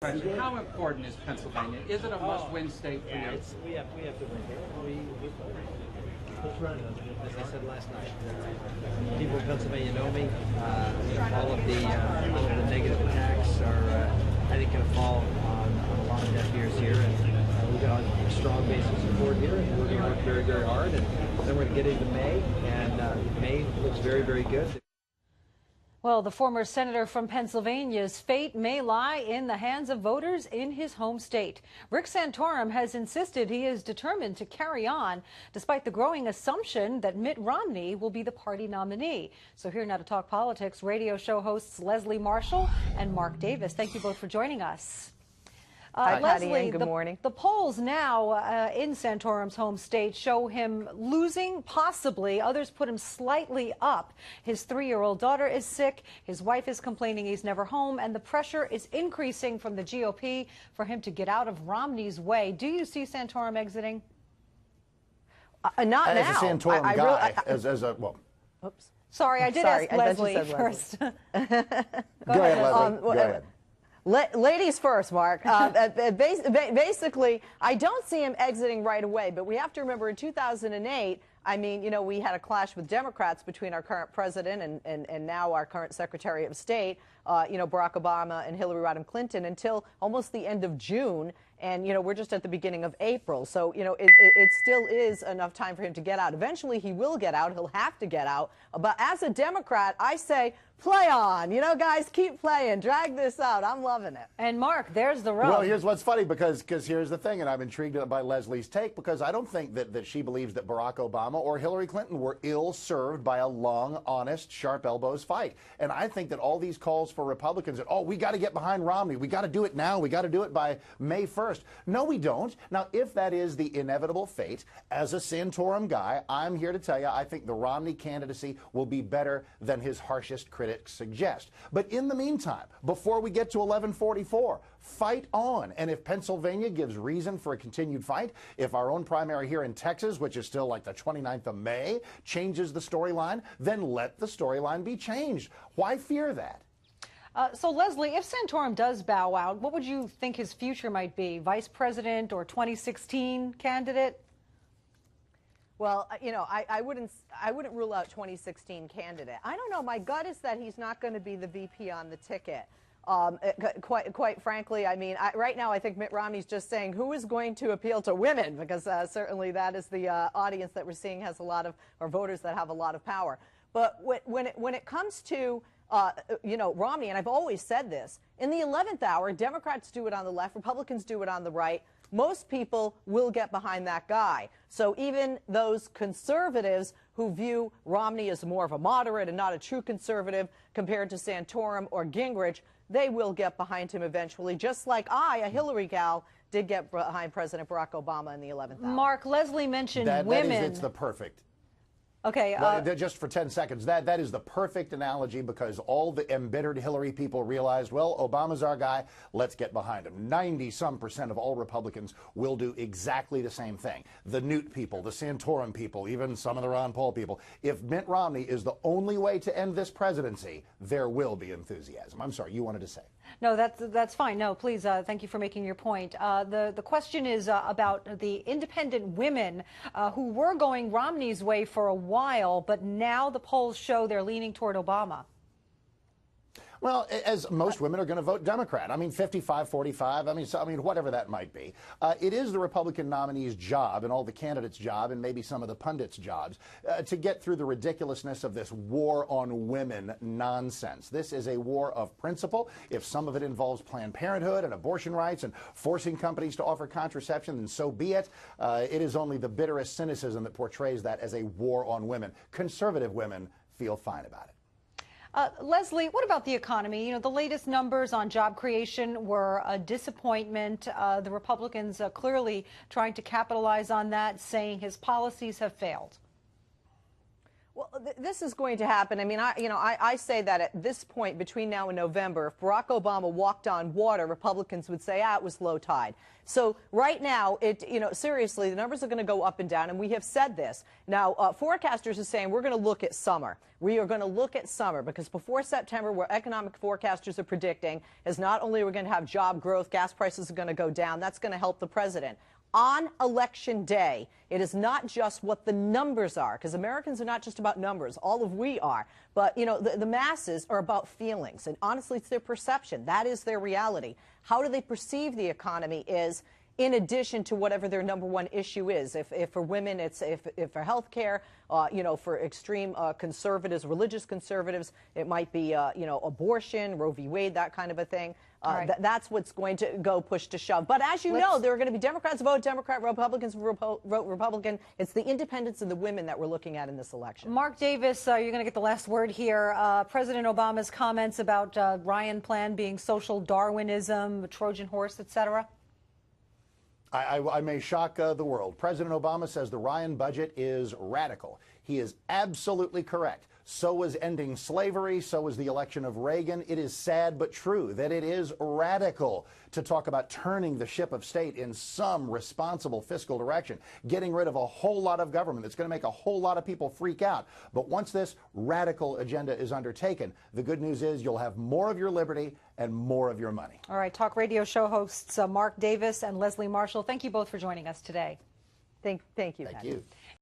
How important is Pennsylvania? Is it a must-win state for you? We have to win here. As I said last night, people in Pennsylvania know me. All of the negative attacks are, I think, going to fall on a lot of deaf ears here, and we've got a strong base of support here, and we're going to work very, very hard, and then we're going to get into May, and May looks very, very good. Well, the former senator from Pennsylvania's fate may lie in the hands of voters in his home state. Rick Santorum has insisted he is determined to carry on, despite the growing assumption that Mitt Romney will be the party nominee. So here now to talk politics, radio show hosts Leslie Marshall and Mark Davis. Thank you both for joining us. Hi, Leslie, good morning. The polls now in Santorum's home state show him losing, possibly. Others put him slightly up. His 3-year-old daughter is sick. His wife is complaining he's never home. And the pressure is increasing from the GOP for him to get out of Romney's way. Do you see Santorum exiting? Not now. As a Santorum guy, as a, well. Oops. Sorry, I did ask Leslie first. Go ahead, Leslie. Go ahead. Ladies first, Mark. Basically, I don't see him exiting right away, but we have to remember in 2008, I mean, you know, we had a clash with Democrats between our current president and now our current Secretary of State, you know, Barack Obama and Hillary Rodham Clinton until almost the end of June. And, you know, we're just at the beginning of April. So, you know, it still is enough time for him to get out. Eventually, he will get out. He'll have to get out. But as a Democrat, I say, play on. You know, guys, keep playing. Drag this out. I'm loving it. And, Mark, there's the rub. Well, here's what's funny, because here's the thing, and I'm intrigued by Leslie's take, because I don't think that she believes that Barack Obama or Hillary Clinton were ill-served by a long, honest, sharp elbows fight. And I think that all these calls for Republicans that, oh, we got to get behind Romney. We got to do it now. We got to do it by May 1st. No, we don't. Now, if that is the inevitable fate, as a Santorum guy, I'm here to tell you I think the Romney candidacy will be better than his harshest critics suggest. But in the meantime, before we get to 1144, fight on. And if Pennsylvania gives reason for a continued fight, if our own primary here in Texas, which is still like the 29th of May, changes the storyline, then let the storyline be changed. Why fear that? So, Leslie, if Santorum does bow out, what would you think his future might be? Vice president or 2016 candidate? Well, you know, I wouldn't rule out 2016 candidate. I don't know. My gut is that he's not going to be the VP on the ticket. Quite frankly, I mean, right now I think Mitt Romney's just saying who is going to appeal to women, because certainly that is the audience that we're seeing has a lot of, or voters that have a lot of power. But when it comes to you know, Romney, and I've always said this, in the 11th hour, Democrats do it on the left, Republicans do it on the right. Most people will get behind that guy. So even those conservatives who view Romney as more of a moderate and not a true conservative compared to Santorum or Gingrich, they will get behind him eventually, just like I, a Hillary gal, did get behind President Barack Obama in the 11th hour. Mark, Leslie mentioned women. It's the perfect. Okay. Well, just for 10 seconds, that is the perfect analogy, because all the embittered Hillary people realized, well, Obama's our guy, let's get behind him. 90-some% of all Republicans will do exactly the same thing. The Newt people, the Santorum people, even some of the Ron Paul people. If Mitt Romney is the only way to end this presidency, there will be enthusiasm. I'm sorry, you wanted to say. No, that's fine. No, please, thank you for making your point. The question is about the independent women who were going Romney's way for a while, but now the polls show they're leaning toward Obama. Well, as most women are going to vote Democrat. I mean, 55-45. I mean, whatever that might be. It is the Republican nominee's job, and all the candidates' job, and maybe some of the pundits' jobs, to get through the ridiculousness of this war on women nonsense. This is a war of principle. If some of it involves Planned Parenthood and abortion rights and forcing companies to offer contraception, then so be it. It is only the bitterest cynicism that portrays that as a war on women. Conservative women feel fine about it. Leslie, what about the economy? You know, the latest numbers on job creation were a disappointment. The Republicans clearly trying to capitalize on that, saying his policies have failed. Well, this is going to happen. I mean, I say that at this point between now and November, if Barack Obama walked on water, Republicans would say, it was low tide. So right now, seriously, the numbers are going to go up and down, and we have said this. Now, forecasters are saying we're going to look at summer. We are going to look at summer because before September, what economic forecasters are predicting is not only are we going to have job growth, gas prices are going to go down. That's going to help the president. On Election Day, it is not just what the numbers are, because Americans are not just about numbers. All of we are. But, the masses are about feelings. And honestly, it's their perception. That is their reality. How do they perceive the economy is in addition to whatever their number one issue is. If for women, it's if for health care, for extreme conservatives, religious conservatives, it might be, abortion, Roe v. Wade, that kind of a thing. Right. That's what's going to go push to shove. But as you know, there are going to be Democrats vote Democrat, Republicans vote Republican. It's the independents and the women that we're looking at in this election. Mark Davis, you're going to get the last word here. President Obama's comments about Ryan Plan being social Darwinism, Trojan horse, etc. I may shock the world. President Obama says the Ryan budget is radical. He is absolutely correct. So was ending slavery. So was the election of Reagan. It is sad but true that it is radical to talk about turning the ship of state in some responsible fiscal direction, getting rid of a whole lot of government. It's going to make a whole lot of people freak out. But once this radical agenda is undertaken, the good news is you'll have more of your liberty and more of your money. All right, talk radio show hosts Mark Davis and Leslie Marshall, thank you both for joining us today. Thank you. Thank you.